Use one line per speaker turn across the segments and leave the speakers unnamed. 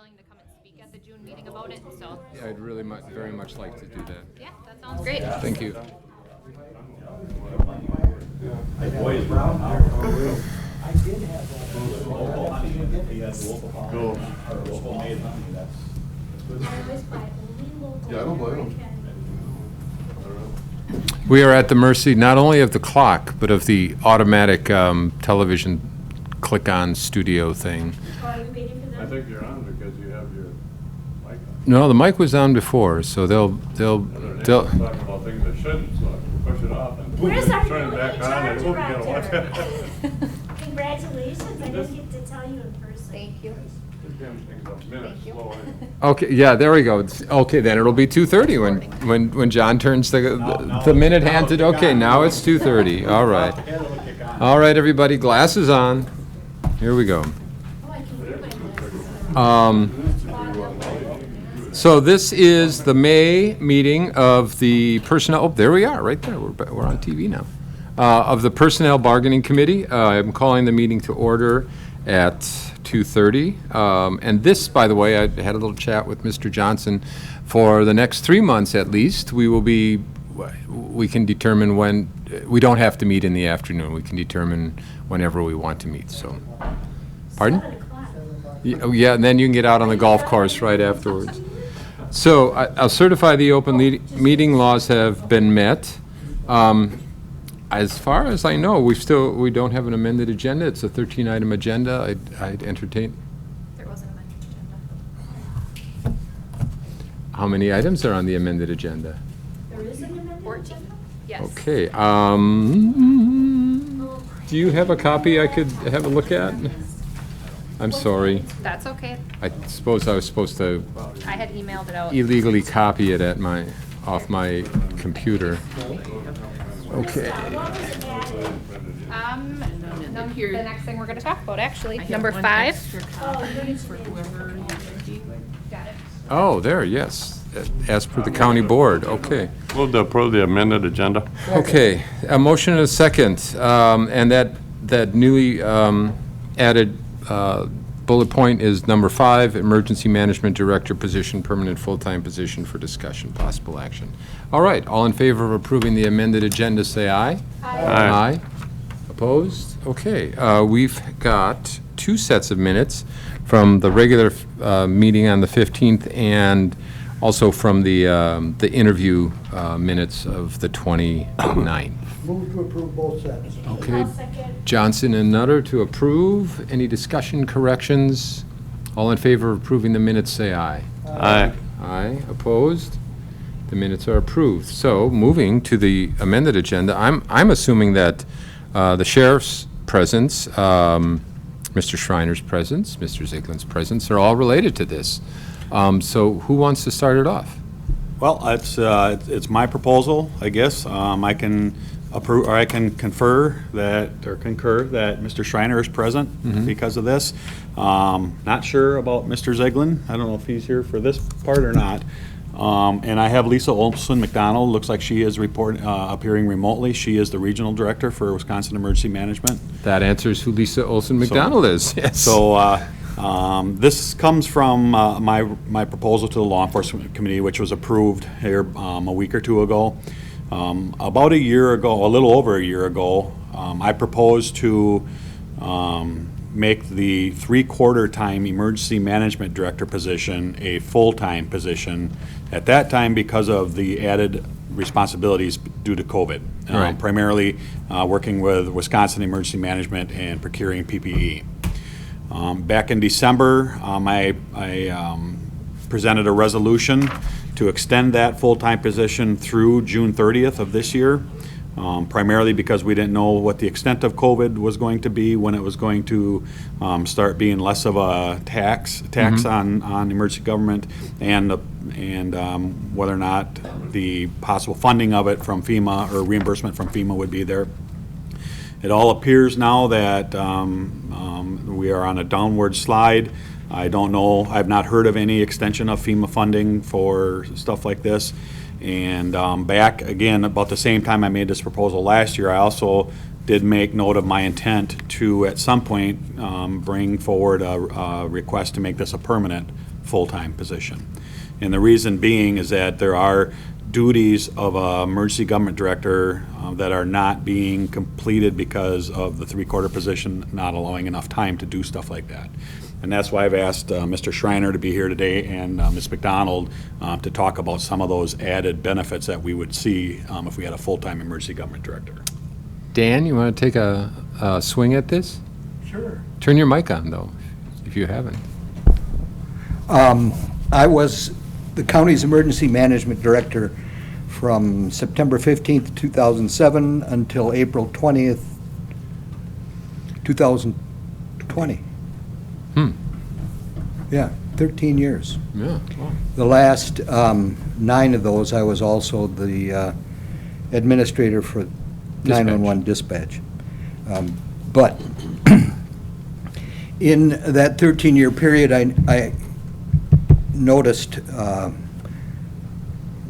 willing to come and speak at the June meeting about it, so.
Yeah, I'd really very much like to do that.
Yeah, that sounds great.
Thank you.
Yeah, I don't blame them.
We are at the mercy not only of the clock, but of the automatic television click-on studio thing.
Are we waiting for them?
I think you're on because you have your mic on.
No, the mic was on before, so they'll
Talking about things that shouldn't, so I push it off and
Where's our
turn
new
it back on and
HR
we'll get a watch.
director? Congratulations, I didn't get to tell you in person.
Thank you.
This damn thing's a minute slow.
Okay, yeah, there we go. Okay, then it'll be 2:30 when John turns the minute hand to, okay, now it's 2:30. All right. All right, everybody, glasses on. Here we go.
Oh, I can read my list.
So this is the May meeting of the Personnel, oh, there we are, right there. We're on TV now. Of the Personnel Bargaining Committee. I'm calling the meeting to order at 2:30. And this, by the way, I had a little chat with Mr. Johnson. For the next 3 months at least, we can determine when, we don't have to meet in the afternoon. We can determine whenever we want to meet, so. Pardon?
7 o'clock.
Yeah, and then you can get out on the golf course right afterwards. So I'll certify the open meeting laws have been met. As far as I know, we don't have an amended agenda. It's a 13-item agenda. I'd entertain.
There was an amended agenda.
How many items are on the amended agenda?
There is an amendment?
14, yes.
Okay. Do you have a copy I could have a look at? I'm sorry.
That's okay.
I suppose I was supposed to
I had emailed it out.
illegally copy it off my computer. Okay.
The next thing we're gonna talk about, actually, number 5. Got it.
Oh, there, yes, as per the county board, okay.
Move to approve the amended agenda.
Okay, a motion and a second, and that newly added bullet point is number 5, Emergency Management Director position, permanent full-time position for discussion, possible action. All right, all in favor of approving the amended agenda, say aye.
Aye.
Opposed? Okay, we've got 2 sets of minutes from the regular meeting on the 15th and also from the interview minutes of the 29th.
Move to approve both sets.
Okay,
I'll second.
Johnson and Nutter to approve. Any discussion, corrections? All in favor of approving the minutes, say aye.
Aye.
Aye. Opposed? The minutes are approved. So, moving to the amended agenda, I'm assuming that the sheriff's presence, Mr. Schreiner's presence, Mr. Zieglin's presence, are all related to this. So, who wants to start it off?
Well, it's my proposal, I guess. I can approve, or I can concur that Mr. Schreiner is present because of this. Not sure about Mr. Zieglin. I don't know if he's here for this part or not. And I have Lisa Olson McDonald. Looks like she is appearing remotely. She is the regional director for Wisconsin Emergency Management.
That answers who Lisa Olson McDonald is. Yes.
So this comes from my proposal to the Law Enforcement Committee, which was approved here a week or 2 ago. About a year ago, a little over a year ago, I proposed to make the 3/4 time emergency management director position a full-time position at that time because of the added responsibilities due to COVID.
Right.
Primarily working with Wisconsin Emergency Management and procuring PPE. Back in December, I presented a resolution to extend that full-time position through June 30th of this year, primarily because we didn't know what the extent of COVID was going to be, when it was going to start being less of a tax on emergency government, and whether or not the possible funding of it from FEMA or reimbursement from FEMA would be there. It all appears now that we are on a downward slide. I don't know, I've not heard of any extension of FEMA funding for stuff like this. And back again, about the same time I made this proposal last year, I also did make note of my intent to, at some point, bring forward a request to make this a permanent full-time position. And the reason being is that there are duties of a emergency government director that are not being completed because of the three-quarter position not allowing enough time to do stuff like that. And that's why I've asked Mr. Schreiner to be here today and Ms. McDonald to talk about some of those added benefits that we would see if we had a full-time emergency government director.
Dan, you want to take a swing at this?
Sure.
Turn your mic on, though, if you haven't.
I was the county's emergency management director from September 15th, 2007 until April 20th, 2020. Yeah, 13 years.
Yeah.
The last 9 of those, I was also the administrator for 911 dispatch. But in that 13-year period, I noticed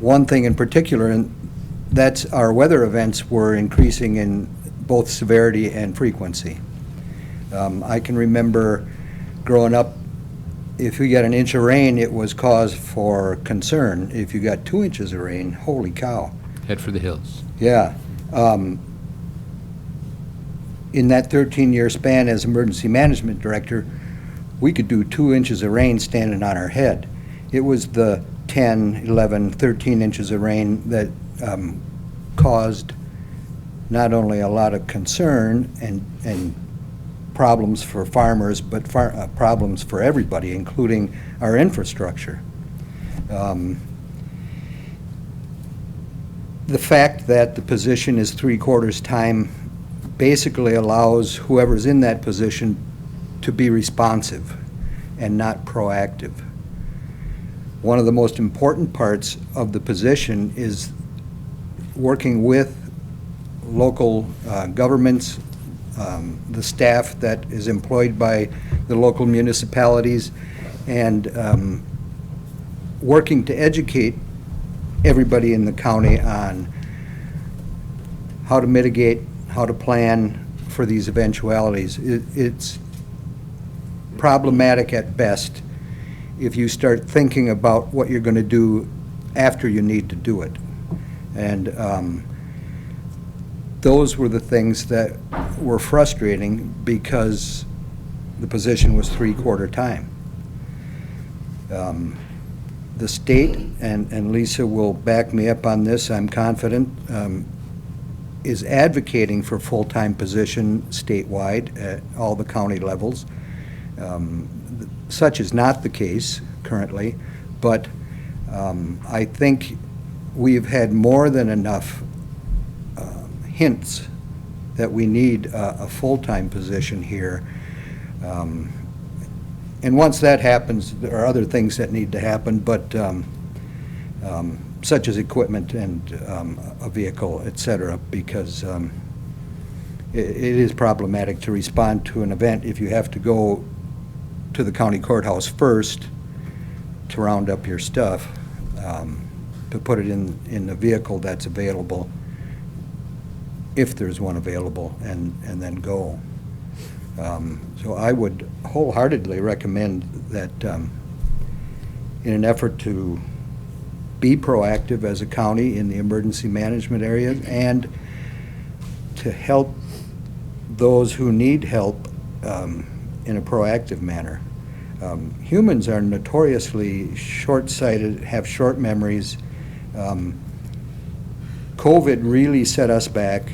one thing in particular, and that's our weather events were increasing in both severity and frequency. I can remember growing up, if you got an inch of rain, it was cause for concern. If you got 2 inches of rain, holy cow.
Head for the hills.
Yeah. In that 13-year span as emergency management director, we could do 2 inches of rain standing on our head. It was the 10, 11, 13 inches of rain that caused not only a lot of concern and problems for farmers, but problems for everybody, including our infrastructure. The fact that the position is 3/4 time basically allows whoever's in that position to be responsive and not proactive. One of the most important parts of the position is working with local governments, the staff that is employed by the local municipalities, and working to educate everybody in the county on how to mitigate, how to plan for these eventualities. It's problematic at best if you start thinking about what you're going to do after you need to do it. And those were the things that were frustrating because the position was 3/4 time. The state, and Lisa will back me up on this, I'm confident, is advocating for full-time position statewide at all the county levels. Such is not the case currently, but I think we've had more than enough hints that we need a full-time position here. And once that happens, there are other things that need to happen, but such as equipment and a vehicle, et cetera, because it is problematic to respond to an event if you have to go to the county courthouse first to round up your stuff, to put it in the vehicle that's available, if there's one available, and then go. So I would wholeheartedly recommend that in an effort to be proactive as a county in the emergency management area and to help those who need help in a proactive manner. Humans are notoriously short-sighted, have short memories. COVID really set us back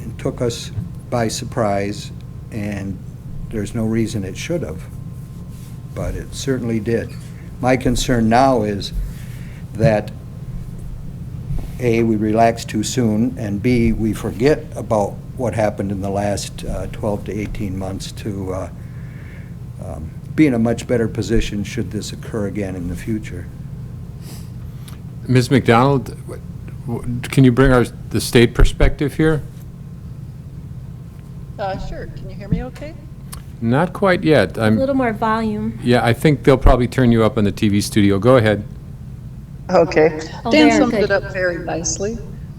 and took us by surprise, and there's no reason it should have, but it certainly did. My concern now is that A, we relax too soon, and B, we forget about what happened in the last 12 to 18 months to be in a much better position should this occur again in the future.
Ms. McDonald, can you bring the state perspective here?
Sure. Can you hear me okay?
Not quite yet.
A little more volume.
Yeah, I think they'll probably turn you up in the TV studio. Go ahead.
Okay.
Oh,
Dan
there,
summed
good.
it up very nicely.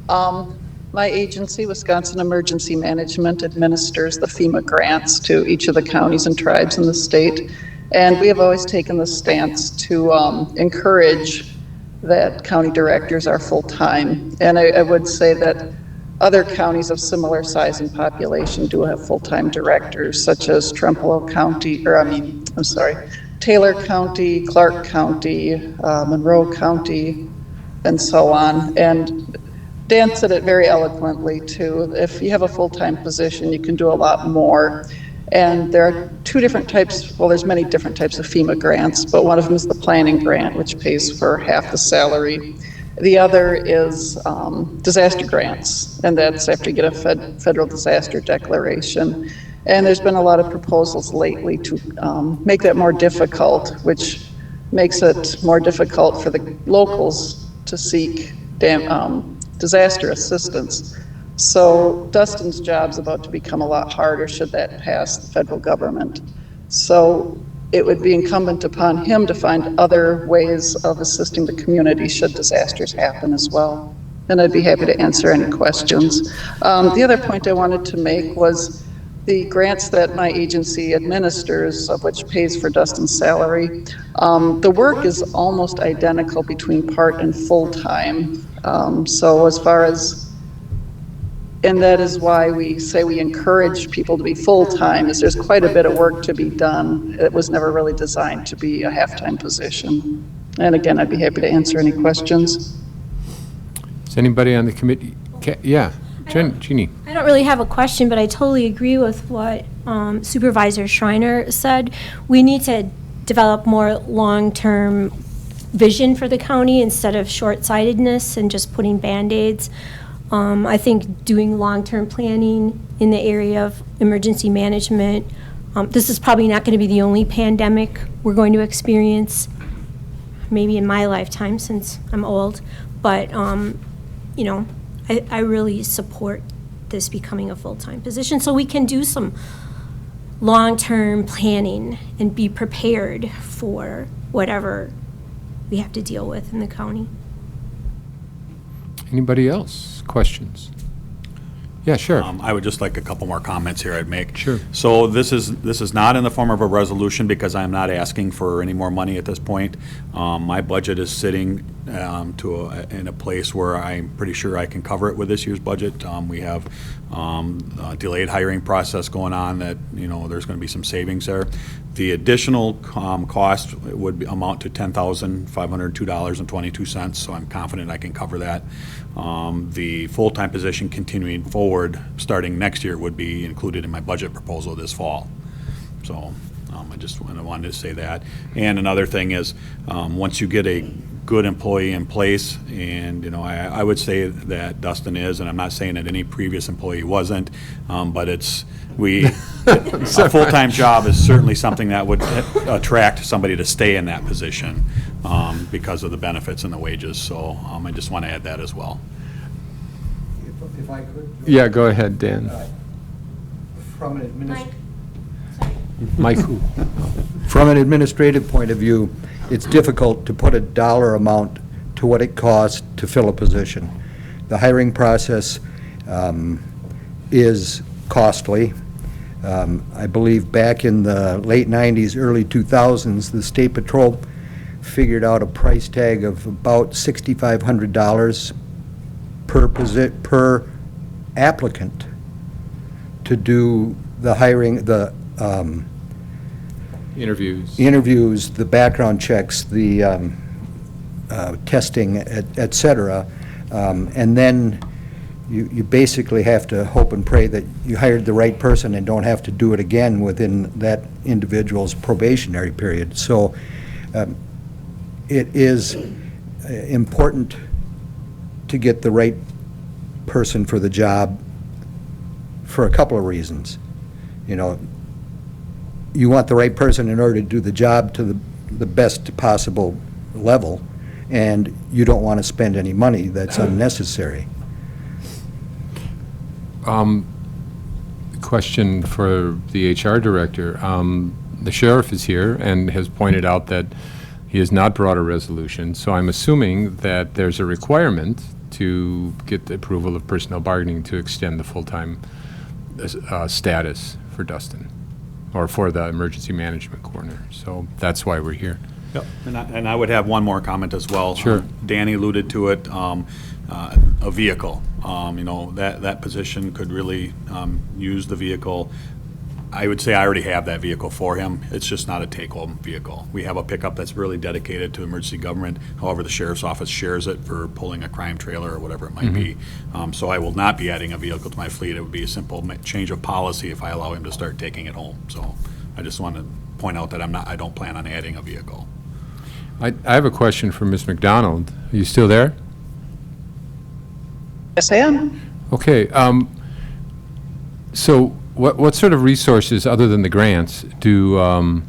My agency, Wisconsin Emergency Management, administers the FEMA grants to each of the counties and tribes in the state. And we have always taken the stance to encourage that county directors are full-time. And I would say that other counties of similar size and population do have full-time directors, such as Trempealeau County, Taylor County, Clark County, Monroe County, and so on. And Dan said it very eloquently, too. If you have a full-time position, you can do a lot more. And there are two different types, well, there's many different types of FEMA grants, but one of them is the planning grant, which pays for half the salary. The other is disaster grants, and that's after you get a federal disaster declaration. And there's been a lot of proposals lately to make that more difficult, which makes it more difficult for the locals to seek disaster assistance. So Dustin's job's about to become a lot harder should that pass the federal government. So it would be incumbent upon him to find other ways of assisting the community should disasters happen as well. And I'd be happy to answer any questions. The other point I wanted to make was the grants that my agency administers, of which pays for Dustin's salary, the work is almost identical between part and full-time. So as far as, and that is why we say we encourage people to be full-time, is there's quite a bit of work to be done. It was never really designed to be a half-time position. And again, I'd be happy to answer any questions.
Is anybody on the committee? Yeah, Jeannie.
I don't really have a question, but I totally agree with what Supervisor Schreiner said. We need to develop more long-term vision for the county instead of short-sightedness and just putting Band-Aids. I think doing long-term planning in the area of emergency management, this is probably not going to be the only pandemic we're going to experience, maybe in my lifetime since I'm old, but you know, I really support this becoming a full-time position so we can do some long-term planning and be prepared for whatever we have to deal with in the county.
Anybody else? Questions? Yeah, sure.
I would just like a couple more comments here I'd make.
Sure.
So this is not in the form of a resolution because I'm not asking for any more money at this point. My budget is sitting in a place where I'm pretty sure I can cover it with this year's budget. We have a delayed hiring process going on that, you know, there's going to be some savings there. The additional cost would amount to $10,502.22, so I'm confident I can cover that. The full-time position continuing forward, starting next year, would be included in my budget proposal this fall. So I just wanted to say that. And another thing is, once you get a good employee in place, and you know, I would say that Dustin is, and I'm not saying that any previous employee wasn't, but a full-time job is certainly something that would attract somebody to stay in that position because of the benefits and the wages. So I just want to add that as well.
If I could.
Yeah, go ahead, Dan.
From an
Mike who?
From an administrative point of view, it's difficult to put a dollar amount to what it costs to fill a position. The hiring process is costly. I believe back in the late 90s, early 2000s, the State Patrol figured out a price tag of about $6,500 per applicant to do the hiring, the interviews, the background checks, the testing, et cetera. And then you basically have to hope and pray that you hired the right person and don't have to do it again within that individual's probationary period. So it is important to get the right person for the job for a couple of reasons. You know, you want the right person in order to do the job to the best possible level, and you don't want to spend any money that's unnecessary.
Question for the HR director. The sheriff is here and has pointed out that he has not brought a resolution, so I'm assuming that there's a requirement to get the approval of personnel bargaining to extend the full-time status for Dustin. or for the emergency management coordinator. So that's why we're here.
Yep. And I would have one more comment as well.
Sure.
Danny alluded to it, a vehicle. That position could really use the vehicle. I would say I already have that vehicle for him. It's just not a take-home vehicle. We have a pickup that's really dedicated to emergency government. However, the sheriff's office shares it for pulling a crime trailer or whatever it might be. So I will not be adding a vehicle to my fleet. It would be a simple change of policy if I allow him to start taking it home. So I just want to point out that I don't plan on adding a vehicle.
I have a question for Ms. McDonald. Are you still there?
Yes, I am.
Okay. So what sort of resources, other than the grants, does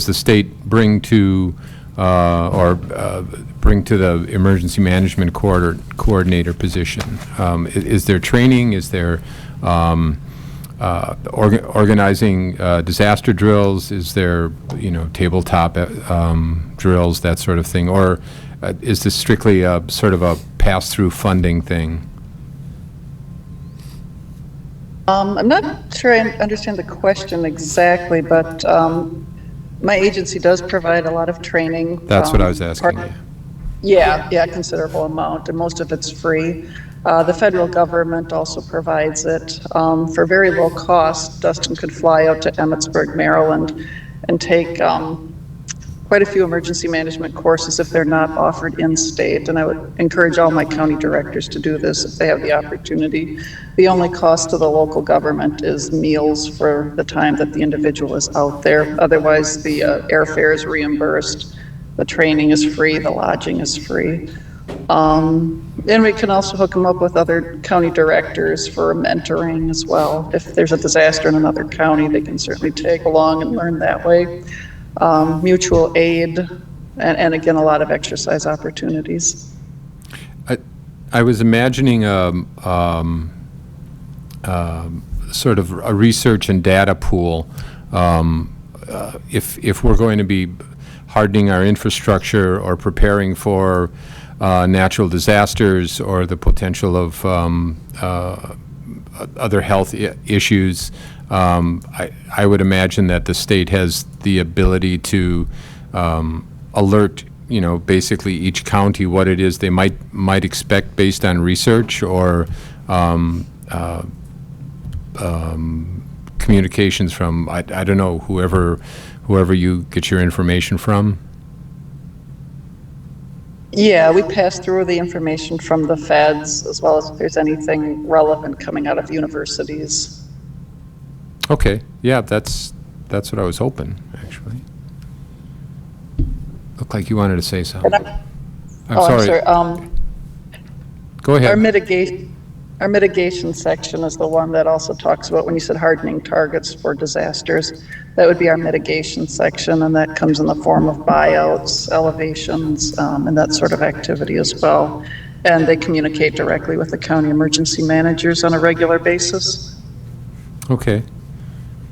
the state bring to bring to the emergency management coordinator position? Is there training? Is there organizing disaster drills? Is there, tabletop drills, that sort of thing? Or is this strictly a sort of a pass-through funding thing?
I'm not sure I understand the question exactly, but my agency does provide a lot of training.
That's what I was asking you.
Yeah, a considerable amount, and most of it's free. The federal government also provides it for very low cost. Dustin could fly out to Emmitsburg, Maryland, and take quite a few emergency management courses if they're not offered in-state, and I would encourage all my county directors to do this if they have the opportunity. The only cost to the local government is meals for the time that the individual is out there. Otherwise, the airfare is reimbursed, the training is free, the lodging is free. And we can also hook them up with other county directors for mentoring as well. If there's a disaster in another county, they can certainly tag along and learn that way. Mutual aid, and again, a lot of exercise opportunities.
I was imagining sort of a research and data pool. If we're going to be hardening our infrastructure or preparing for natural disasters or the potential of other health issues, I would imagine that the state has the ability to alert, basically each county what it is they might expect based on research or communications from, I don't know, whoever you get your information from.
Yeah, we pass through the information from the feds as well as if there's anything relevant coming out of universities.
Okay, yeah, that's what I was hoping, actually. Looked like you wanted to say something. I'm sorry. Go ahead.
Our mitigation section is the one that also talks about when you said hardening targets for disasters. That would be our mitigation section, and that comes in the form of buyouts, elevations, and that sort of activity as well. And they communicate directly with the county emergency managers on a regular basis.
Okay.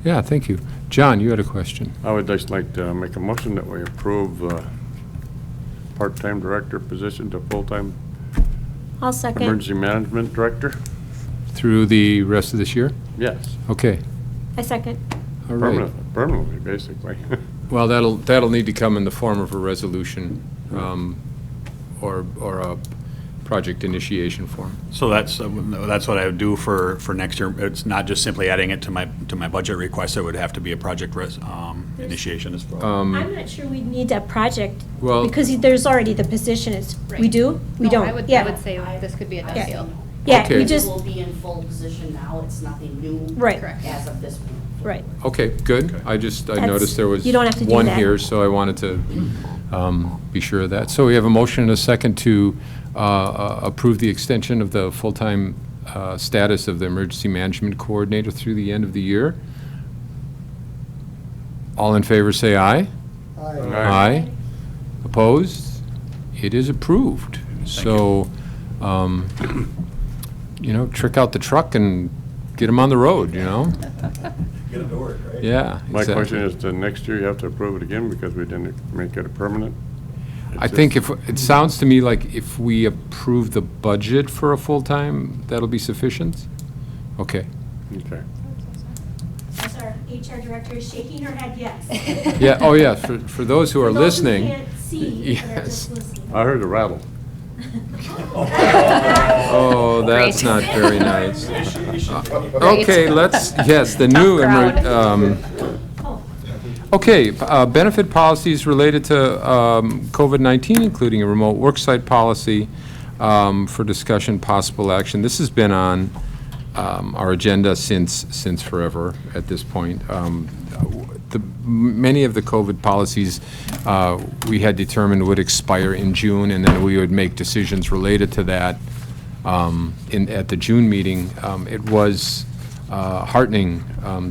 Yeah, thank you. John, you had a question.
I would just like to make a motion that we approve part-time director position to full-time
I'll second.
emergency management director.
Through the rest of this year?
Yes,
Okay.
I second.
All right.
permanently, basically.
Well, that'll need to come in the form of a resolution or a project initiation form.
So that's what I would do for next year. It's not just simply adding it to my budget request. It would have to be a project initiation as well.
I'm not sure we need that project,
Well-
because there's already the position. We do? We
No,
don't?
I would
Yeah.
say this could be a done
Yeah.
deal.
Yeah,
Okay.
we
It
just,
will be in full position now, it's nothing new.
Right.
Correct.
As of this point.
right.
Okay, good. I noticed there was
you don't have to do
one
that.
here, so I wanted to be sure of that. So we have a motion and a second to approve the extension of the full-time status of the emergency management coordinator through the end of the year. All in favor, say aye. Aye. Opposed? It is approved. So, trick out the truck and get them on the road,
Get them to work, right?
Yeah,
My
exactly.
question is, to next year you have to approve it again because we didn't make it a permanent?
I think it sounds to me like if we approve the budget for a full-time, that'll be sufficient? Okay.
Okay.
As our
HR director is shaking her head yes.
Yeah, oh yeah, for those who are
For those who
listening.
can't see, that are just
Yes.
listening.
I heard a rattle.
Oh, that's
Great.
not very nice. Okay, yes, the new, okay, benefit policies related to COVID-19, including a remote worksite policy for discussion, possible action. This has been on our agenda since forever at this point. Many of the COVID policies we had determined would expire in June, and then we would make decisions related to that at the June meeting. It was heartening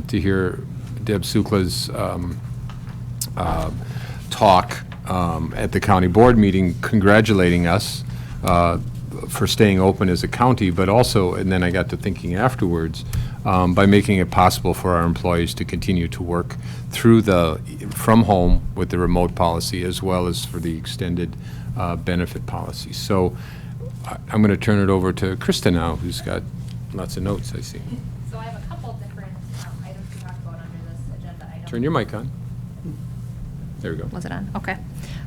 to hear Deb Sukla's talk at the county board meeting congratulating us for staying open as a county, but also, and then I got to thinking afterwards, by making it possible for our employees to continue to work from home with the remote policy, as well as for the extended benefit policy. So I'm going to turn it over to Krista now, who's got lots of notes, I see.
So I have a couple different items to talk about under this agenda item.
Turn your mic on. There we go.
Was it on? Okay.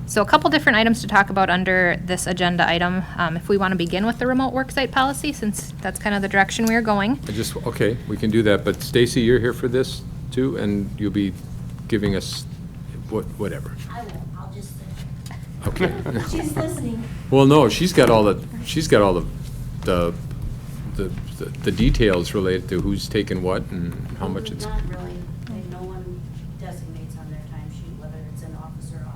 So a couple different items to talk about under this agenda item. If we want to begin with the remote worksite policy, since that's kind of the direction we are going.
Okay, we can do that, but Stacy, you're here for this too, and you'll be giving us whatever.
I won't, I'll just sit.
Okay.
She's listening.
Well, no, she's got all the details related to who's taken what and how much it's.
Not really. No one designates on their timesheet whether it's in office or off.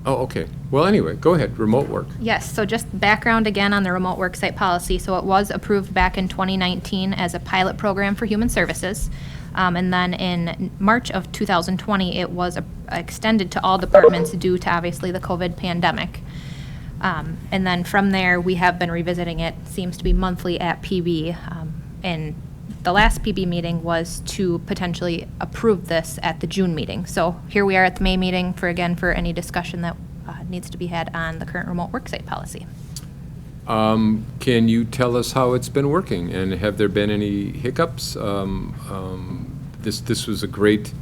Oh, okay. Well, anyway, go ahead, remote work.
Yes, so just background again on the remote worksite policy. So it was approved back in 2019 as a pilot program for human services. And then in March of 2020, it was extended to all departments due to obviously the COVID pandemic. And then from there, we have been revisiting it, seems to be monthly at PB. And the last PB meeting was to potentially approve this at the June meeting. So here we are at the May meeting for any discussion that needs to be had on the current remote worksite policy.
Can you tell us how it's been working, and have there been any hiccups? This was a great,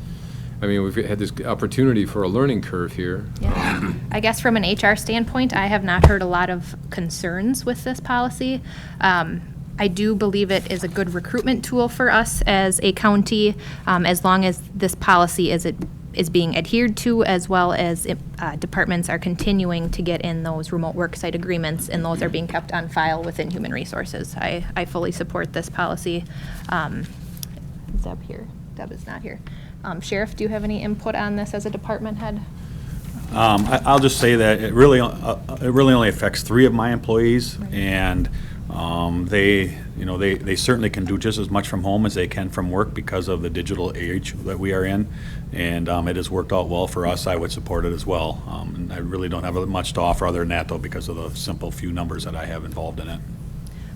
we've had this opportunity for a learning curve here.
Yeah. I guess from an HR standpoint, I have not heard a lot of concerns with this policy. I do believe it is a good recruitment tool for us as a county, as long as this policy is being adhered to, as well as departments are continuing to get in those remote worksite agreements, and those are being kept on file within Human Resources. I fully support this policy. Is Deb here? Deb is not here. Sheriff, do you have any input on this as a department head?
I'll just say that it really only affects 3 of my employees, and they certainly can do just as much from home as they can from work because of the digital age that we are in, and it has worked out well for us. I would support it as well. And I really don't have much to offer other than that, though, because of the simple few numbers that I have involved in it.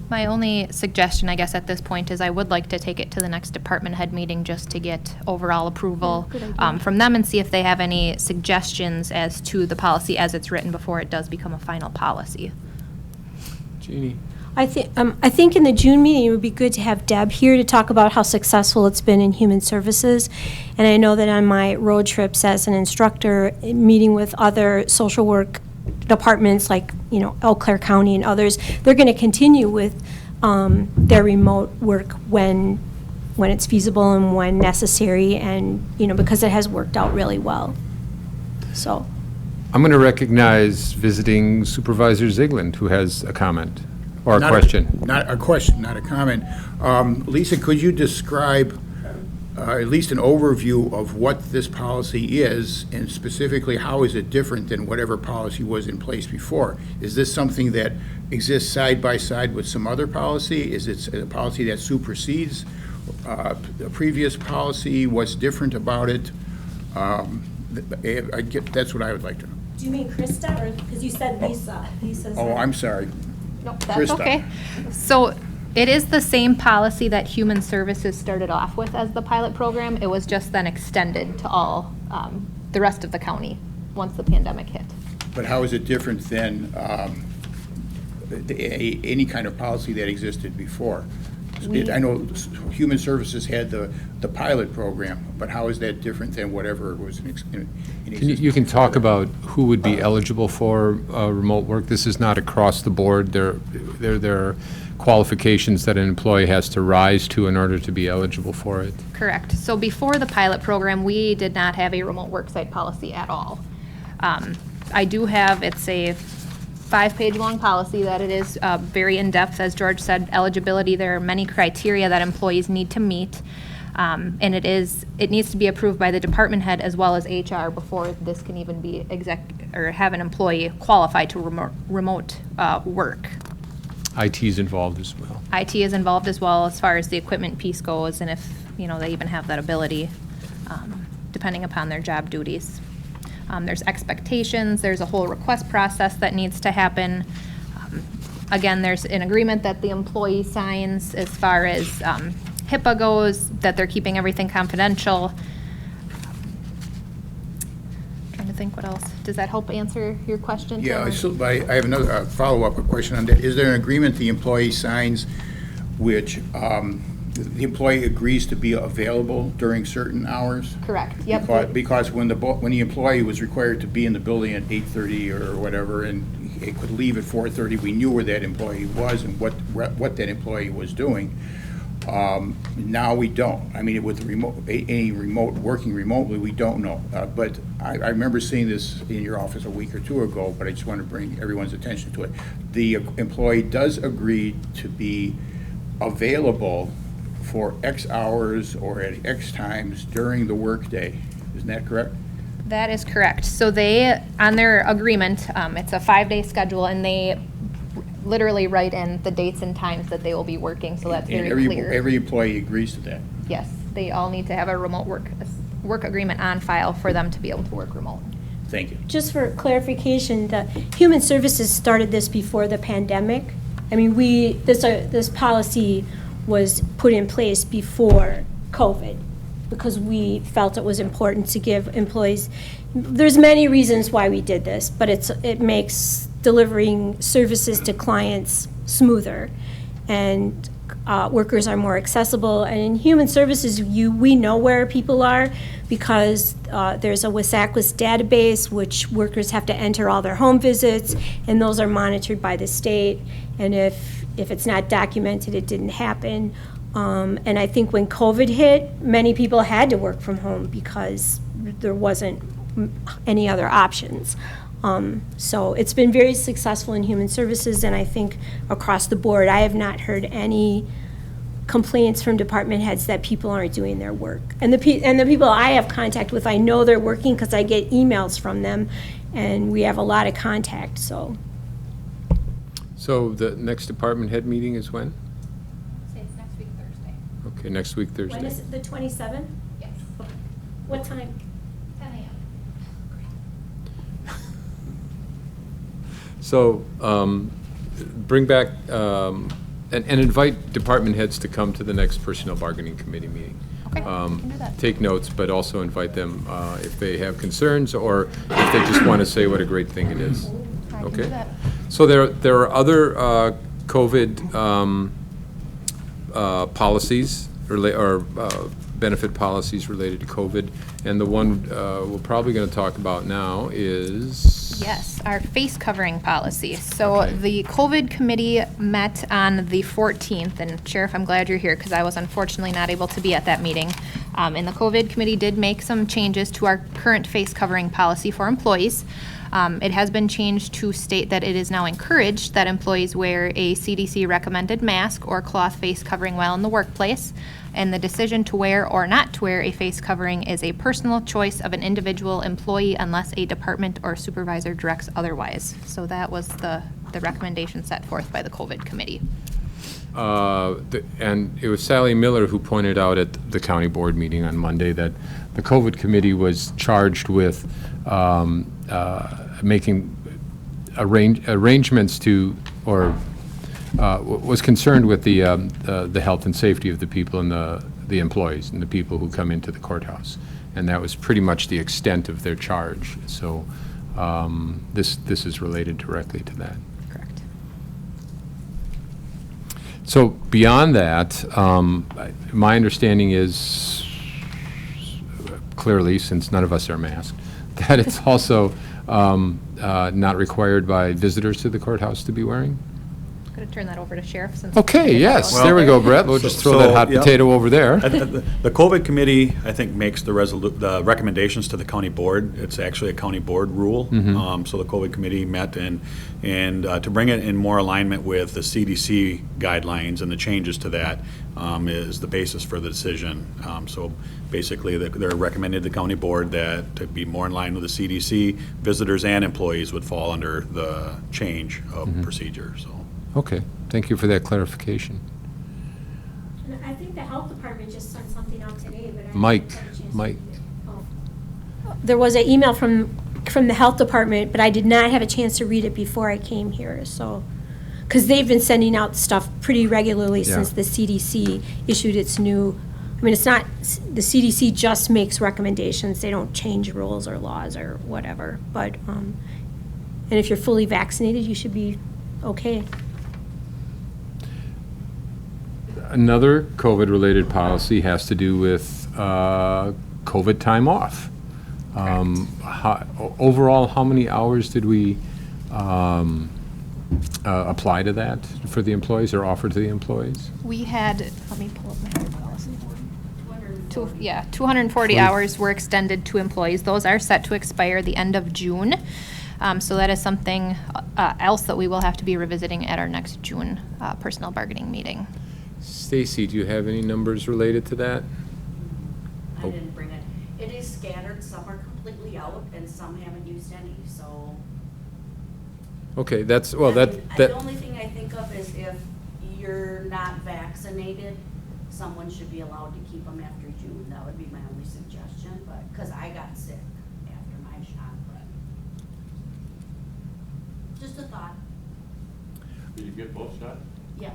My only suggestion, I guess, at this point is I would like to take it to the next department head meeting just to get overall approval from them and see if they have any suggestions as to the policy as it's written before it does become a final policy.
Jeannie?
I think in the June meeting, it would be good to have Deb here to talk about how successful it's been in human services. And I know that on my road trips as an instructor, meeting with other social work departments like, Eau Claire County and others, they're going to continue with their remote work when it's feasible and when necessary, and, because it has worked out really well. So.
I'm going to recognize visiting Supervisor Ziegland, who has a comment or a question.
Not a question, not a comment. Lisa, could you describe at least an overview of what this policy is, and specifically how is it different than whatever policy was in place before? Is this something that exists side by side with some other policy? Is it a policy that supersedes the previous policy? What's different about it? That's what I would like to know.
Do you mean Krista, or, because you said Lisa? Lisa's.
Oh, I'm sorry.
Nope, that's
Krista.
okay. So it is the same policy that Human Services started off with as the pilot program. It was just then extended to all the rest of the county once the pandemic hit.
But how is it different than any kind of policy that existed before? I know Human Services had the pilot program, but how is that different than whatever was in existence?
You can talk about who would be eligible for remote work. This is not across the board. There are qualifications that an employee has to rise to in order to be eligible for it.
Correct. So before the pilot program, we did not have a remote worksite policy at all. I do have, it's a 5-page long policy that it is very in-depth, as George said, eligibility. There are many criteria that employees need to meet. And it needs to be approved by the department head as well as HR before this can even be have an employee qualify to remote work.
IT is involved as well.
IT is involved as well as far as the equipment piece goes, and if, they even have that ability, depending upon their job duties. There's expectations, there's a whole request process that needs to happen. Again, there's an agreement that the employee signs as far as HIPAA goes, that they're keeping everything confidential. Trying to think what else. Does that help answer your question, Tim?
Yeah, I have another follow-up question on that. Is there an agreement the employee signs which the employee agrees to be available during certain hours?
Correct, yep.
Because when the employee was required to be in the building at 8:30 or whatever, and he could leave at 4:30, we knew where that employee was and what that employee was doing. Now we don't. I mean, with any working remotely, we don't know. But I remember seeing this in your office a week or two ago, but I just want to bring everyone's attention to it. The employee does agree to be available for X hours or at X times during the workday. Isn't that correct?
That is correct. So they, on their agreement, it's a 5-day schedule, and they literally write in the dates and times that they will be working, so that's very clear.
Every employee agrees to that?
Yes, they all need to have a remote work agreement on file for them to be able to work remote.
Thank you.
Just for clarification, the Human Services started this before the pandemic. I mean, this policy was put in place before COVID because we felt it was important to give employees, there's many reasons why we did this, but it makes delivering services to clients smoother, and workers are more accessible. And in Human Services, we know where people are because there's a WSAQUIS database, which workers have to enter all their home visits, and those are monitored by the state. And if it's not documented, it didn't happen. And I think when COVID hit, many people had to work from home because there wasn't any other options. So it's been very successful in Human Services, and I think across the board, I have not heard any complaints from department heads that people aren't doing their work. And the people I have contact with, I know they're working because I get emails from them, and we have a lot of contact, so.
So the next department head meeting is when?
Say it's next week, Thursday.
Okay, next week, Thursday.
When is it, the 27th?
Yes.
What time?
10 a.m.
So bring back and invite department heads to come to the next personnel bargaining committee meeting.
Okay, we can do that.
Take notes, but also invite them if they have concerns or if they just want to say what a great thing it is.
I can do
Okay?
that.
So there are other COVID policies or benefit policies related to COVID, and the one we're probably going to talk about now is...
Yes, our face covering policy. So
Okay.
the COVID committee met on the 14th, and Sheriff, I'm glad you're here because I was unfortunately not able to be at that meeting. And the COVID committee did make some changes to our current face covering policy for employees. It has been changed to state that it is now encouraged that employees wear a CDC recommended mask or cloth face covering while in the workplace. And the decision to wear or not to wear a face covering is a personal choice of an individual employee unless a department or supervisor directs otherwise. So that was the recommendation set forth by the COVID committee.
And it was Sally Miller who pointed out at the county board meeting on Monday that the COVID committee was charged with making arrangements to, or was concerned with the health and safety of the people and the employees and the people who come into the courthouse. And that was pretty much the extent of their charge. So this is related directly to that.
Correct.
So beyond that, my understanding is, clearly, since none of us are masked, that it's also not required by visitors to the courthouse to be wearing?
Going to turn that over to Sheriff since.
Okay, yes, there we go, Brett. We'll just throw that hot
yeah.
potato over there.
The COVID committee, I think, makes the recommendations to the county board. It's actually a county board rule. So the COVID committee met and to bring it in more alignment with the CDC guidelines and the changes to that is the basis for the decision. So basically, they're recommended to the county board that to be more in line with the CDC, visitors and employees would fall under the change of procedure, so.
Okay, thank you for that clarification.
And I think the health department just sent something out today, but I haven't
Mike,
had a chance to
Mike.
read it. Oh.
There was an email from the health department, but I did not have a chance to read it before I came here, so. Because they've been sending out stuff pretty regularly
Yeah.
since the CDC issued its new, I mean, it's not, the CDC just makes recommendations. They don't change rules or laws or whatever. But, and if you're fully vaccinated, you should be okay.
Another COVID-related policy has to do with COVID time off. Overall, how many hours did we apply to that for the employees or offer to the employees?
We had, let me pull up my other policy. 240 hours were extended to employees. Those are set to expire the end of June. So that is something else that we will have to be revisiting at our next June personnel bargaining meeting.
Stacy, do you have any numbers related to that?
I didn't bring it. It is scattered, some are completely out and some haven't used any, so.
Okay, that's, well,
I
that,
mean,
that,
The only thing I think of is if you're not vaccinated, someone should be allowed to keep them after June. That would be my only suggestion, but, because I got sick after my shot, but. Just a thought.
Did you get both shots?
Yes.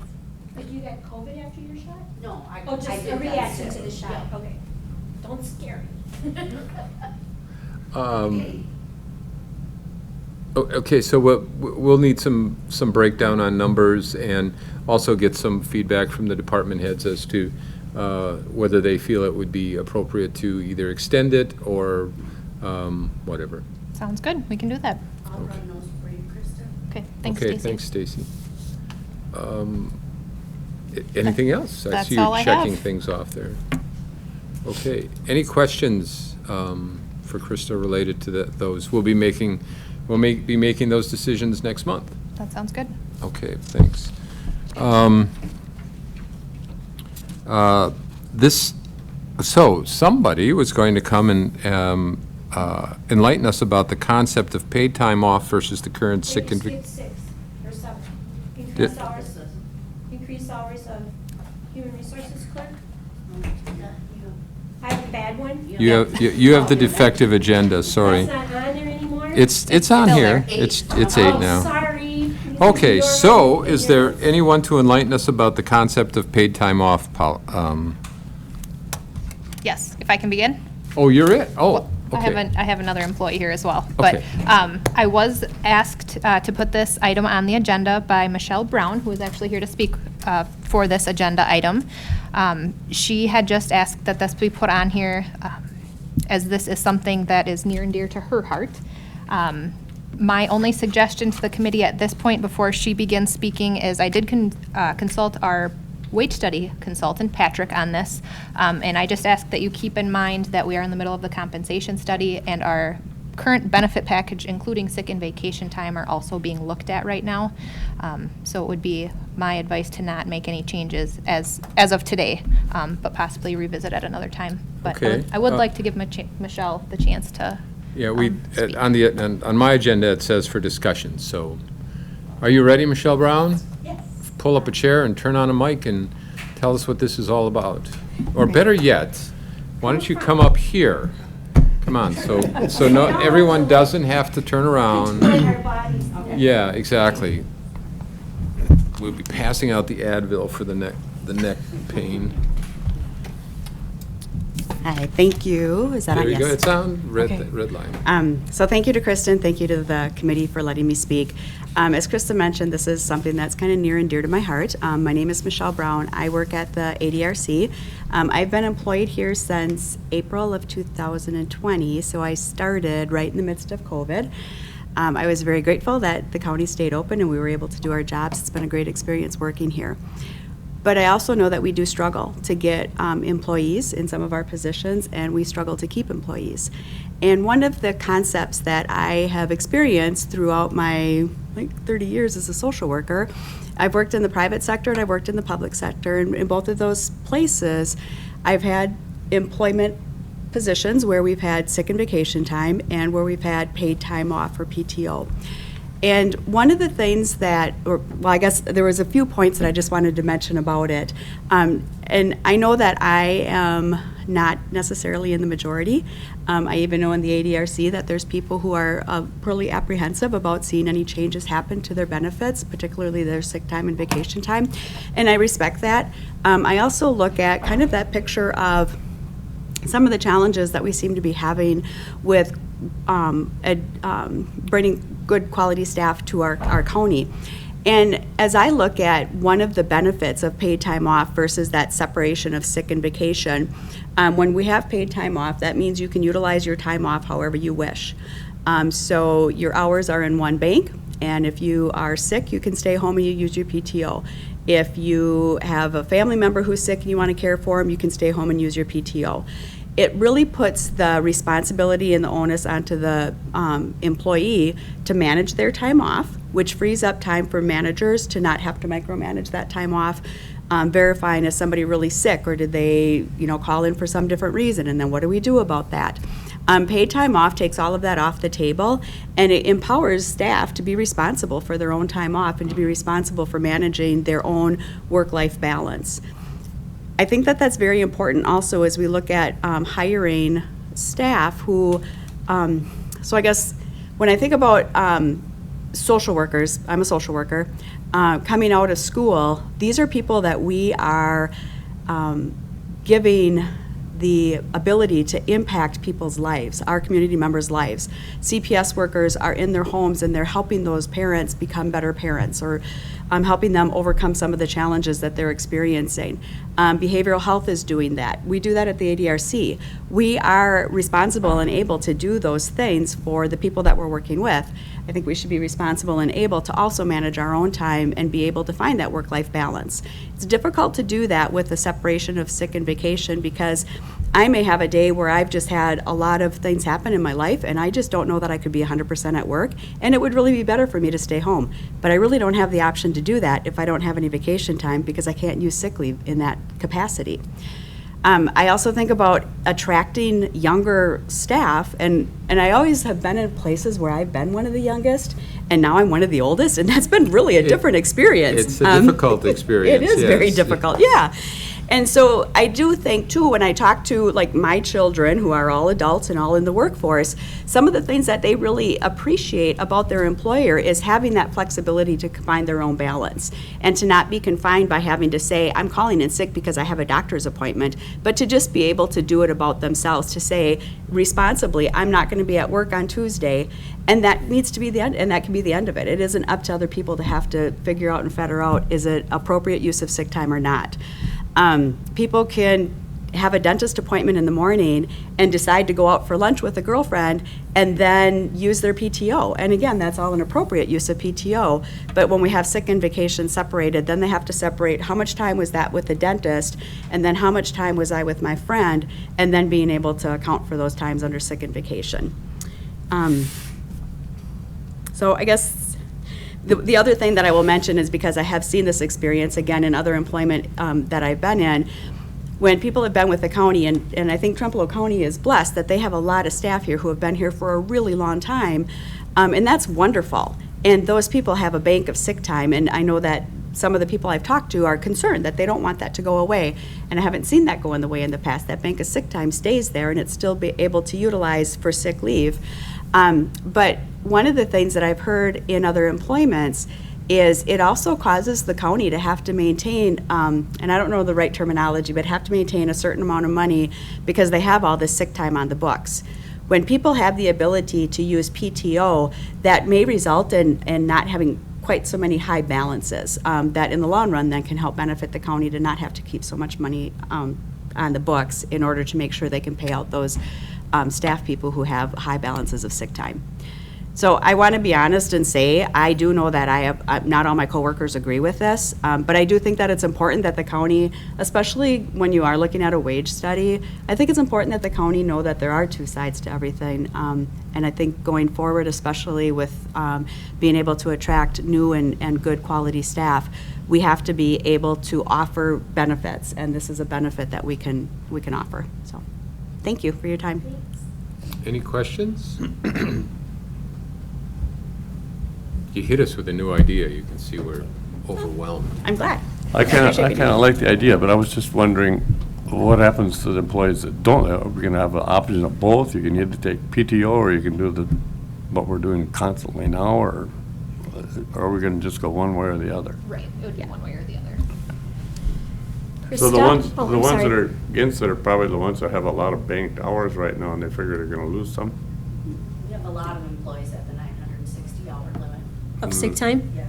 But you got COVID after your shot?
No, I.
Oh, just
I
a
did get
reaction
sick.
to the shot,
Yeah.
okay. Don't scare me.
okay, so we'll need some breakdown on numbers and also get some feedback from the department heads as to whether they feel it would be appropriate to either extend it or whatever.
Sounds good. We can do that.
I'll run those for you, Krista.
Okay, thanks,
Okay,
Stacy.
thanks, Stacy. Anything else?
That's
see
all I
you checking
have.
things off there. Okay, any questions for Krista related to those? We'll be making those decisions next month.
That sounds good.
Okay, thanks. So somebody was going to come and enlighten us about the concept of paid time off versus the current sick and.
Skipped 6 or 7. Increase hours of human resources clerk. I have a bad one.
You have the defective agenda, sorry.
That's not on there anymore?
It's on
still
here.
there.
It's 8
Oh,
now.
sorry.
Okay, so is there anyone to enlighten us about the concept of paid time off?
Yes, if I can begin?
Oh, you're it? Oh, okay.
I have another employee here as well. But
Okay.
I was asked to put this item on the agenda by Michelle Brown, who is actually here to speak for this agenda item. She had just asked that this be put on here as this is something that is near and dear to her heart. My only suggestion to the committee at this point before she begins speaking is I did consult our wage study consultant, Patrick, on this. And I just ask that you keep in mind that we are in the middle of the compensation study and our current benefit package, including sick and vacation time, are also being looked at right now. So it would be my advice to not make any changes as of today, but possibly revisit at another time. But
Okay.
I would like to give Michelle the chance to
Yeah,
speak.
on my agenda, it says for discussion, so. Are you ready, Michelle Brown?
Yes.
Pull up a chair and turn on a mic and tell us what this is all about. Or better yet, why don't you come up here? Come on, so no, everyone doesn't have to turn around.
Our bodies.
Yeah, exactly. We'll be passing out the Advil for the neck pain.
Hi, thank you. Is that
There
on?
you go.
Yes.
It's on red,
Okay.
red line.
So thank you to Kristen, thank you to the committee for letting me speak. As Kristen mentioned, this is something that's kind of near and dear to my heart. My name is Michelle Brown. I work at the ADRC. I've been employed here since April of 2020, so I started right in the midst of COVID. I was very grateful that the county stayed open and we were able to do our jobs. It's been a great experience working here. But I also know that we do struggle to get employees in some of our positions, and we struggle to keep employees. And one of the concepts that I have experienced throughout my 30 years as a social worker, I've worked in the private sector and I've worked in the public sector. And in both of those places, I've had employment positions where we've had sick and vacation time and where we've had paid time off or PTO. And one of the things that, I guess there was a few points that I just wanted to mention about it. And I know that I am not necessarily in the majority. I even know in the ADRC that there's people who are pretty apprehensive about seeing any changes happen to their benefits, particularly their sick time and vacation time. And I respect that. I also look at kind of that picture of some of the challenges that we seem to be having with bringing good quality staff to our county. And as I look at one of the benefits of paid time off versus that separation of sick and vacation, when we have paid time off, that means you can utilize your time off however you wish. So your hours are in one bank, and if you are sick, you can stay home and you use your PTO. If you have a family member who's sick and you want to care for them, you can stay home and use your PTO. It really puts the responsibility and the onus onto the employee to manage their time off, which frees up time for managers to not have to micromanage that time off, verifying is somebody really sick or did they call in for some different reason, and then what do we do about that? Paid time off takes all of that off the table, and it empowers staff to be responsible for their own time off and to be responsible for managing their own work-life balance. I think that that's very important also as we look at hiring staff who, so I guess when I think about social workers, I'm a social worker, coming out of school, these are people that we are giving the ability to impact people's lives, our community members' lives. CPS workers are in their homes and they're helping those parents become better parents, or helping them overcome some of the challenges that they're experiencing. Behavioral health is doing that. We do that at the ADRC. We are responsible and able to do those things for the people that we're working with. I think we should be responsible and able to also manage our own time and be able to find that work-life balance. It's difficult to do that with the separation of sick and vacation because I may have a day where I've just had a lot of things happen in my life and I just don't know that I could be 100% at work, and it would really be better for me to stay home. But I really don't have the option to do that if I don't have any vacation time because I can't use sick leave in that capacity. I also think about attracting younger staff, and I always have been in places where I've been one of the youngest, and now I'm one of the oldest, and that's been really a different experience.
It's a difficult experience.
It is very
yes.
difficult, yeah. And so I do think, too, when I talk to, my children, who are all adults and all in the workforce, some of the things that they really appreciate about their employer is having that flexibility to find their own balance and to not be confined by having to say, I'm calling in sick because I have a doctor's appointment, but to just be able to do it about themselves, to say responsibly, I'm not going to be at work on Tuesday, and that needs to be the end, and that can be the end of it. It isn't up to other people to have to figure out and fetter out, is it appropriate use of sick time or not? People can have a dentist appointment in the morning and decide to go out for lunch with a girlfriend and then use their PTO. And again, that's all an appropriate use of PTO. But when we have sick and vacation separated, then they have to separate how much time was that with the dentist and then how much time was I with my friend, and then being able to account for those times under sick and vacation. So I guess the other thing that I will mention is, because I have seen this experience again in other employment that I've been in, when people have been with the county, and I think Trempealeau County is blessed that they have a lot of staff here who have been here for a really long time, and that's wonderful. And those people have a bank of sick time, and I know that some of the people I've talked to are concerned that they don't want that to go away, and I haven't seen that go in the way in the past. That bank of sick time stays there, and it's still be able to utilize for sick leave. But one of the things that I've heard in other employments is it also causes the county to have to maintain, and I don't know the right terminology, but have to maintain a certain amount of money because they have all this sick time on the books. When people have the ability to use PTO, that may result in not having quite so many high balances, that in the long run then can help benefit the county to not have to keep so much money on the books in order to make sure they can pay out those staff people who have high balances of sick time. So I want to be honest and say, I do know that not all my coworkers agree with this, but I do think that it's important that the county, especially when you are looking at a wage study, I think it's important that the county know that there are two sides to everything. And I think going forward, especially with being able to attract new and good quality staff, we have to be able to offer benefits, and this is a benefit that we can offer. So, thank you for your time.
Any questions? You hit us with a new idea. You can see we're overwhelmed.
I'm glad.
I kind of like the idea, but I was just wondering what happens to the employees that don't. Are we going to have an option of both? You can either take PTO or you can do what we're doing constantly now, or are we going to just go one way or the other?
Right, it would be one way or the other.
So the
Krista?
ones
Oh, I'm sorry.
that are against it are probably the ones that have a lot of banked hours right now, and they figure they're going to lose some.
We have a lot of employees at the 960-hour limit.
Of sick time?
Yes.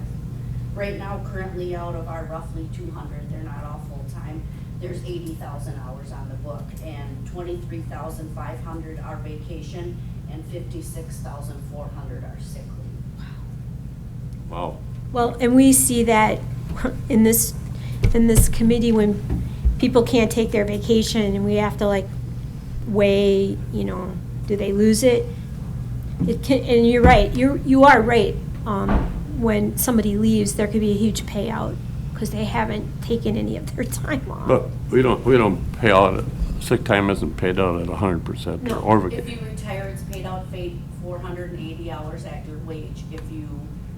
Right now, currently out of our roughly 200, they're not all full-time. There's 80,000 hours on the book, and 23,500 are vacation, and 56,400 are sick leave.
Wow.
Well, and we see that in this committee when people can't take their vacation and we have to like weigh, do they lose it? It can, and you're right, you are right. When somebody leaves, there could be a huge payout because they haven't taken any of their time off.
But we don't pay out, sick time isn't paid out at 100%
No.
or
If you retire, it's paid out 480 hours at your wage. If you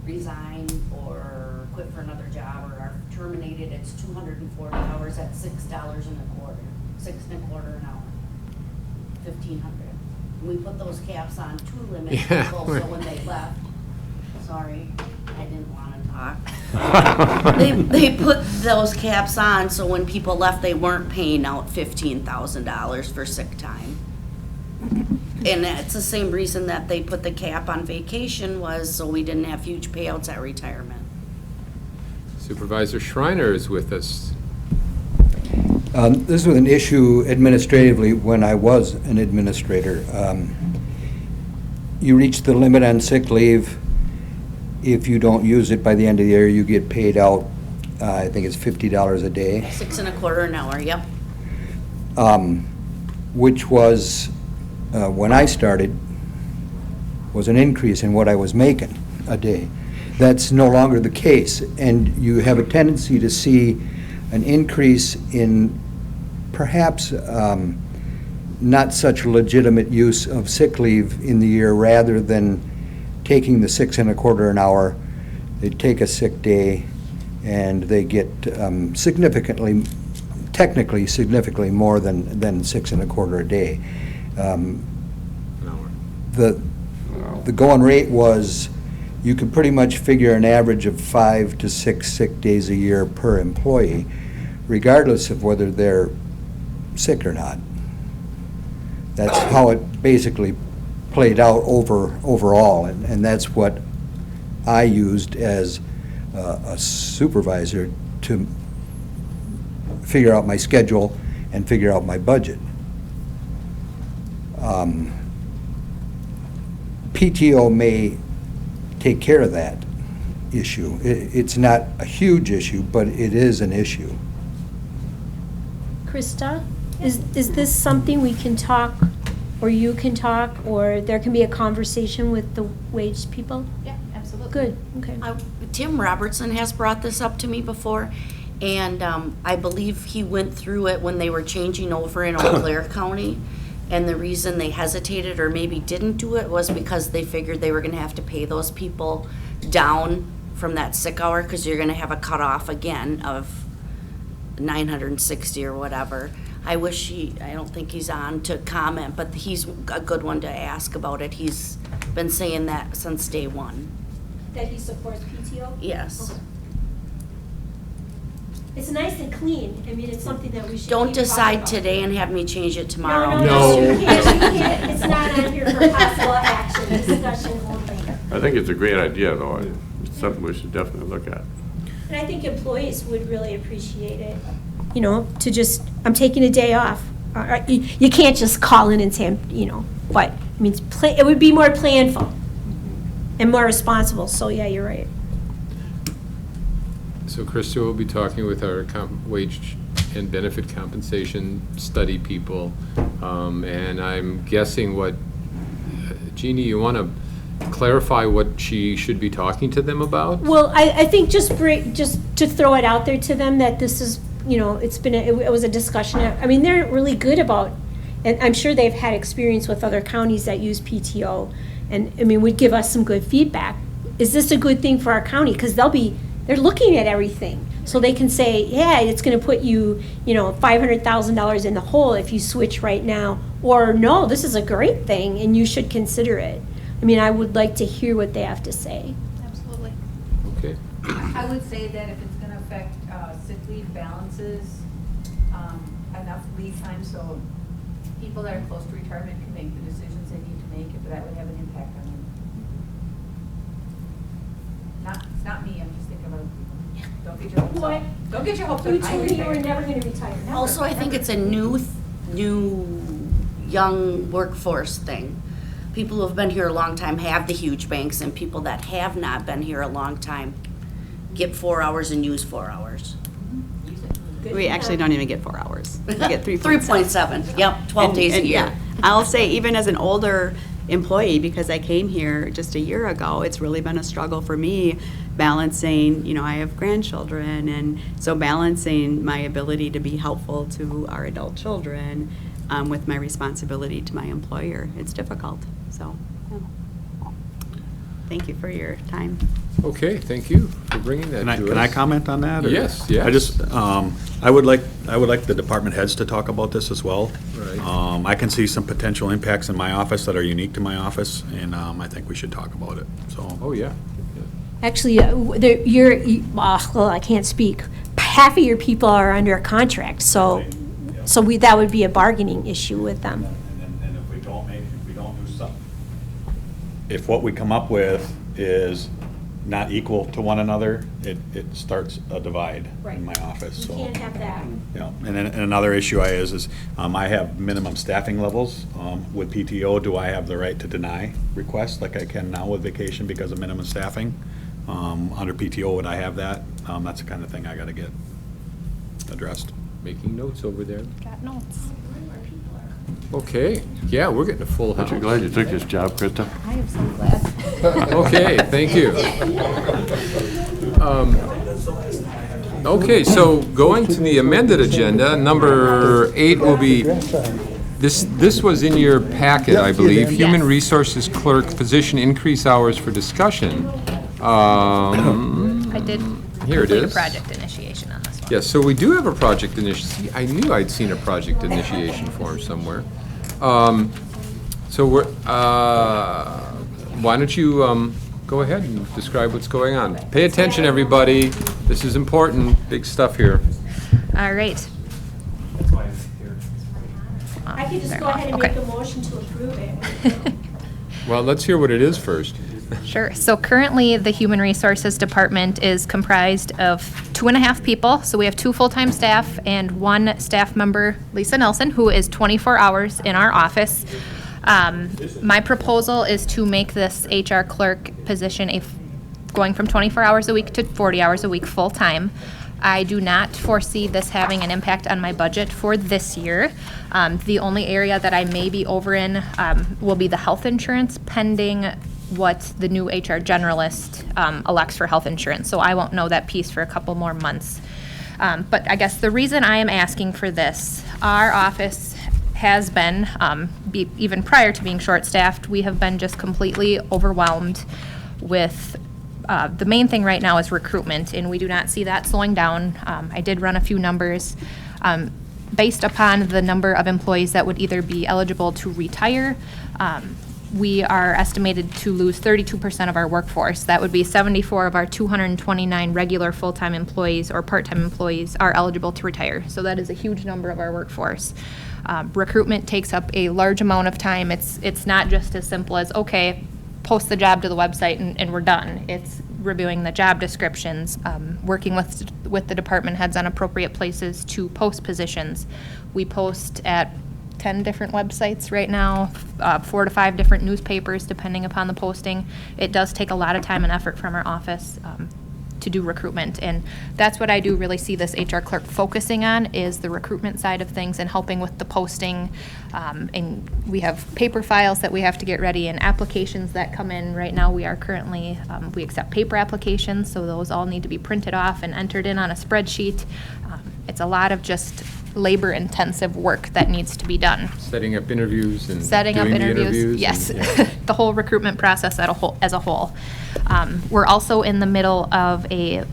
resign or quit for another job or are terminated, it's 240 hours at $6.25 an hour, 1,500. We put those caps on to limit
Yeah.
people, so when they left, sorry, I didn't want to talk. They put those caps on, so when people left, they weren't paying out $15,000 for sick time. And that's the same reason that they put the cap on vacation, was so we didn't have huge payouts at retirement.
Supervisor Schreiner is with us.
This was an issue administratively when I was an administrator. You reach the limit on sick leave. If you don't use it by the end of the year, you get paid out, I think it's $50 a day.
$6.25 an hour, yep.
Which was, when I started, was an increase in what I was making a day. That's no longer the case, and you have a tendency to see an increase in perhaps not such legitimate use of sick leave in the year, rather than taking the $6.25 an hour. They take a sick day and they get technically significantly more than $6.25 a day. The going rate was, you could pretty much figure an average of 5 to 6 sick days a year per employee, regardless of whether they're sick or not. That's how it basically played out overall, and that's what I used as a supervisor to figure out my schedule and figure out my budget. PTO may take care of that issue. It's not a huge issue, but it is an issue.
Krista, is this something we can talk, or you can talk, or there can be a conversation with the wage people?
Yeah, absolutely.
Good, okay.
Tim Robertson has brought this up to me before, and I believe he went through it when they were changing over in Eau Claire County. And the reason they hesitated or maybe didn't do it was because they figured they were going to have to pay those people down from that sick hour, because you're going to have a cutoff again of 960 or whatever. I don't think he's on to comment, but he's a good one to ask about it. He's been saying that since day one.
That he supports PTO?
Yes.
Okay. It's nice and clean. I mean, it's something that we should
Don't
keep talking
decide
about.
today and have me change it tomorrow.
No, you can't. It's not on here for possible action, discussion only.
I think it's a great idea, though. It's something we should definitely look at.
And I think employees would really appreciate it, you know, to just, I'm taking a day off. You can't just call in and say, you know, what? It means, it would be more planful and more responsible, so yeah, you're right.
So Krista will be talking with our wage and benefit compensation study people. And I'm guessing what, Jeannie, you want to clarify what she should be talking to them about?
Well, I think just to throw it out there to them that this is, you know, it was a discussion. I mean, they're really good about, and I'm sure they've had experience with other counties that use PTO, and I mean, would give us some good feedback. Is this a good thing for our county? Because they're looking at everything, so they can say, yeah, it's going to put you, you know, $500,000 in the hole if you switch right now, or no, this is a great thing and you should consider it. I mean, I would like to hear what they have to say.
Absolutely.
Okay.
I would say that if it's gonna affect sick leave balances, enough leave time, so people that are close to retirement can make the decisions they need to make, if that would have an impact on them. It's not me, I'm just thinking of other people. Don't get your hopes
What?
up. Don't get your hopes up.
You told me you were never going to retire. Never.
Also, I think it's a new young workforce thing. People who have been here a long time have the huge banks, and people that have not been here a long time get 4 hours and use 4 hours.
We actually don't even get 4 hours. We get 3.7.
3.7, yep, 12 days a year.
Yeah. I'll say, even as an older employee, because I came here just a year ago, it's really been a struggle for me balancing, you know, I have grandchildren, and so balancing my ability to be helpful to our adult children with my responsibility to my employer. It's difficult, so, yeah. Thank you for your time.
Okay, thank you for bringing that to us.
Can I comment on that? or-
Yes, yes.
I just, I would like the department heads to talk about this as well.
Right.
I can see some potential impacts in my office that are unique to my office, and I think we should talk about it, so.
Oh, yeah.
Actually, well, I can't speak. Half of your people are under a contract, so that would be a bargaining issue with them.
And if we don't do something, if what we come up with is not equal to one another, it starts a divide
Right.
in my office,
You
so.
can't have that.
Yeah, and then another issue is I have minimum staffing levels. With PTO, do I have the right to deny requests like I can now with vacation because of minimum staffing? Under PTO, would I have that? That's the kind of thing I gotta get addressed.
Making notes over there.
Got notes.
Okay, yeah, we're getting a full house.
Aren't you glad you took this job, Krista?
I am so glad.
Okay, thank you. Okay, so going to the amended agenda, number 8 will be, this was in your packet, I believe. Human Resources Clerk position increase hours for discussion.
I did
Here it
complete a
is.
project initiation on this one.
Yes, so we do have a project initiation. I knew I'd seen a project initiation form somewhere. So we're, why don't you go ahead and describe what's going on? Pay attention, everybody. This is important, big stuff here.
All right.
I could just
There
go
we
ahead and
go.
make
Okay.
a motion to approve it.
Well, let's hear what it is first.
Sure. So currently, the Human Resources Department is comprised of 2.5 people. So we have 2 full-time staff and 1 staff member, Lisa Nelson, who is 24 hours in our office. My proposal is to make this HR clerk position going from 24 hours a week to 40 hours a week full-time. I do not foresee this having an impact on my budget for this year. The only area that I may be over in will be the health insurance, pending what the new HR generalist elects for health insurance. So I won't know that piece for a couple more months. But I guess the reason I am asking for this, our office has been, even prior to being short-staffed, we have been just completely overwhelmed with the main thing right now is recruitment, and we do not see that slowing down. I did run a few numbers. Based upon the number of employees that would either be eligible to retire, we are estimated to lose 32% of our workforce. That would be 74 of our 229 regular full-time employees or part-time employees are eligible to retire. So that is a huge number of our workforce. Recruitment takes up a large amount of time. It's not just as simple as, okay, post the job to the website and we're done. It's reviewing the job descriptions, working with the department heads on appropriate places to post positions. We post at 10 different websites right now, 4 to 5 different newspapers, depending upon the posting. It does take a lot of time and effort from our office to do recruitment, and that's what I do really see this HR clerk focusing on, is the recruitment side of things and helping with the posting. And we have paper files that we have to get ready and applications that come in. Right now, we are currently, we accept paper applications, so those all need to be printed off and entered in on a spreadsheet. It's a lot of just labor-intensive work that needs to be done.
Setting up interviews and
Setting up
doing the
interviews, yes. The whole recruitment process as a whole. We're also in the middle of a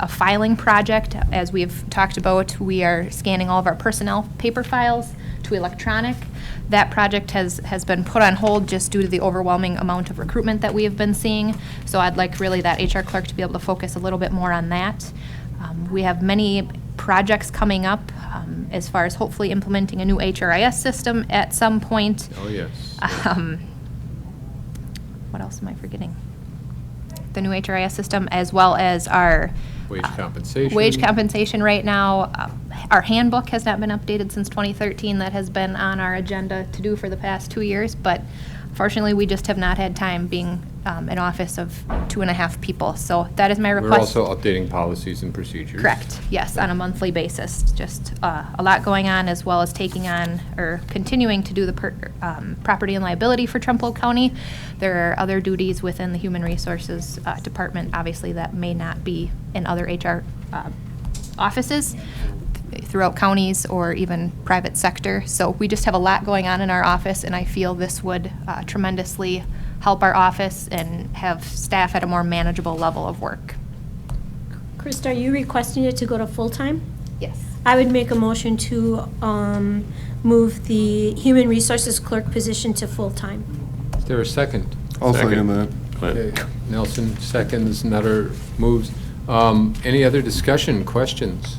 filing project. As we've talked about, we are scanning all of our personnel paper files to electronic. That project has been put on hold just due to the overwhelming amount of recruitment that we have been seeing. So I'd like really that HR clerk to be able to focus a little bit more on that. We have many projects coming up as far as hopefully implementing a new HRIS system at some point.
Oh, yes.
What else am I forgetting? The new HRIS system, as well as our
Wage compensation.
wage compensation right now. Our handbook has not been updated since 2013. That has been on our agenda to do for the past 2 years, but fortunately, we just have not had time, being an office of 2.5 people. So that is my
We're
request.
also updating policies and procedures.
Correct, yes, on a monthly basis. Just a lot going on, as well as taking on, or continuing to do the property and liability for Trempealeau County. There are other duties within the Human Resources Department, obviously, that may not be in other HR offices throughout counties or even private sector. So we just have a lot going on in our office, and I feel this would tremendously help our office and have staff at a more manageable level of work.
Krista, are you requesting it to go to full-time?
Yes.
I would make a motion to move the human resources clerk position to full-time.
Is there a second?
I'll second that.
Okay, Nelson seconds, Nutter moves. Any other discussion, questions?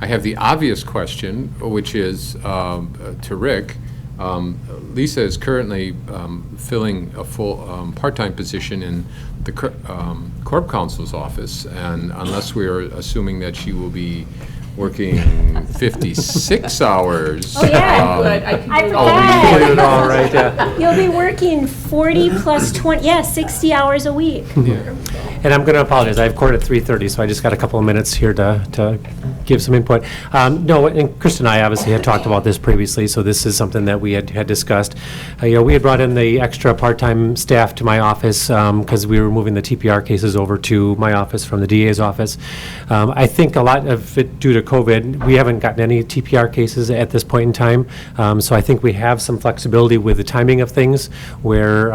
I have the obvious question, which is to Rick. Lisa is currently filling a full part-time position in the Corp Counsel's office, and unless we are assuming that she will be working 56 hours.
Oh, yeah.
Good, I can
I
do
forgot.
Put it all right, yeah.
You'll be working 40 plus 20, 60 hours a week.
And I'm going to apologize, I have court at 3:30, so I just got a couple of minutes here to give some input. No, and Chris and I obviously had talked about this previously, so this is something that we had discussed. We had brought in the extra part-time staff to my office because we were moving the TPR cases over to my office from the DA's office. I think a lot of it due to COVID, we haven't gotten any TPR cases at this point in time, so I think we have some flexibility with the timing of things where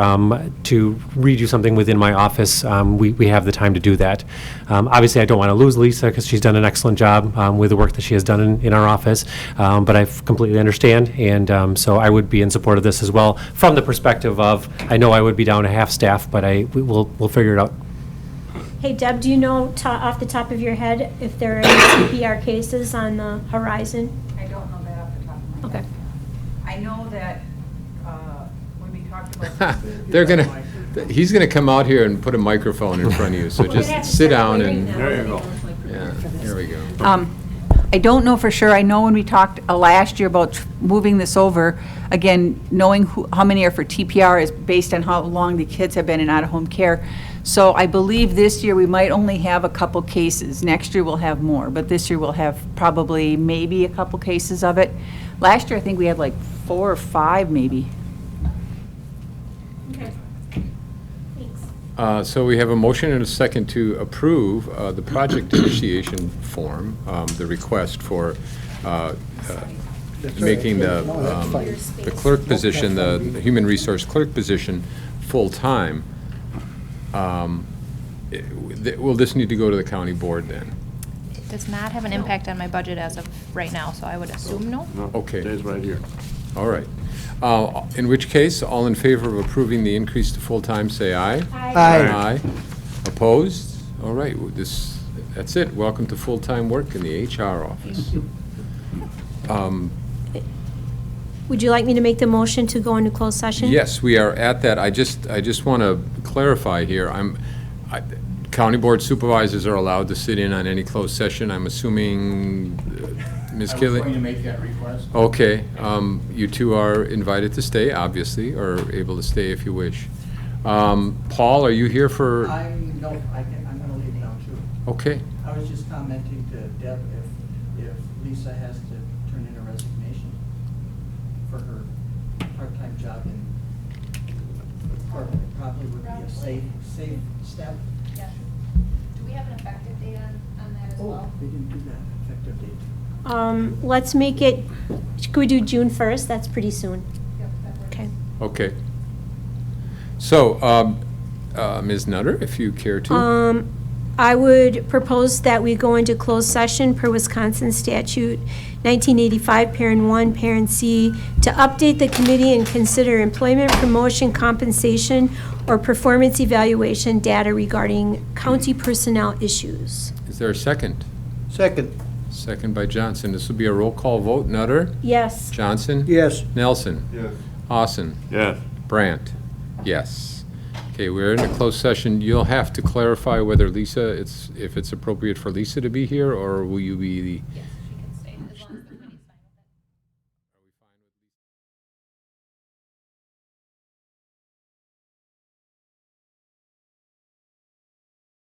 to redo something within my office, we have the time to do that. Obviously, I don't want to lose Lisa because she's done an excellent job with the work that she has done in our office, but I completely understand, and so I would be in support of this as well from the perspective of, I know I would be down to half staff, but we'll figure it out.
Hey, Deb, do you know off the top of your head if there are any CPR cases on the horizon?
I don't know that off the top of my head.
Okay.
I know that when we talked about.
They're gonna, he's gonna come out here and put a microphone in front of you, so
We're gonna
just
have to
sit
start
down
waiting
and,
now.
There you go.
yeah, there we go.
I don't know for sure. I know when we talked last year about moving this over, again, knowing how many are for TPR is based on how long the kids have been in out-of-home care. So I believe this year we might only have a couple cases. Next year we'll have more, but this year we'll have probably maybe a couple cases of it. Last year I think we had like 4 or 5 maybe.
Okay. Thanks.
So we have a motion and a second to approve the project initiation form, the request for making the clerk position, the human resource clerk position, full-time. Will this need to go to the county board then?
It does not have an impact on my budget as of right now, so I would assume no.
No,
Okay.
Stays right here.
All right. In which case, all in favor of approving the increase to full-time, say aye.
Aye.
Opposed? All right, that's it. Welcome to full-time work in the HR office.
Would you like me to make the motion to go into closed session?
Yes, we are at that. I just want to clarify here. County Board Supervisors are allowed to sit in on any closed session. I'm assuming, Ms. Killy?
I was going to make that request.
Okay, you two are invited to stay, obviously, or able to stay if you wish. Paul, are you here for?
I'm going to leave now, too.
Okay,
I was just commenting to Deb if Lisa has to turn in a resignation for her part-time job in corporate, it probably would be a safe step.
Yeah. Do we have an effective date on that as well?
They didn't do that, effective date.
Let's make it, could we do June 1st? That's pretty soon.
Yep, that works.
Okay.
okay. So, Ms. Nutter, if you care to.
I would propose that we go into closed session per Wisconsin statute 1985, parent 1, parent C, to update the committee and consider employment, promotion, compensation, or performance evaluation data regarding county personnel issues.
Is there a second?
Second.
Second by Johnson. This will be a roll call vote. Nutter?
Yes.
Johnson?
Yes.
Nelson?
Yes.
Hassan?
Yes.
Brandt? Yes. Okay, we're in a closed session. You'll have to clarify whether Lisa, if it's appropriate for Lisa to be here, or will you be the?
Yes.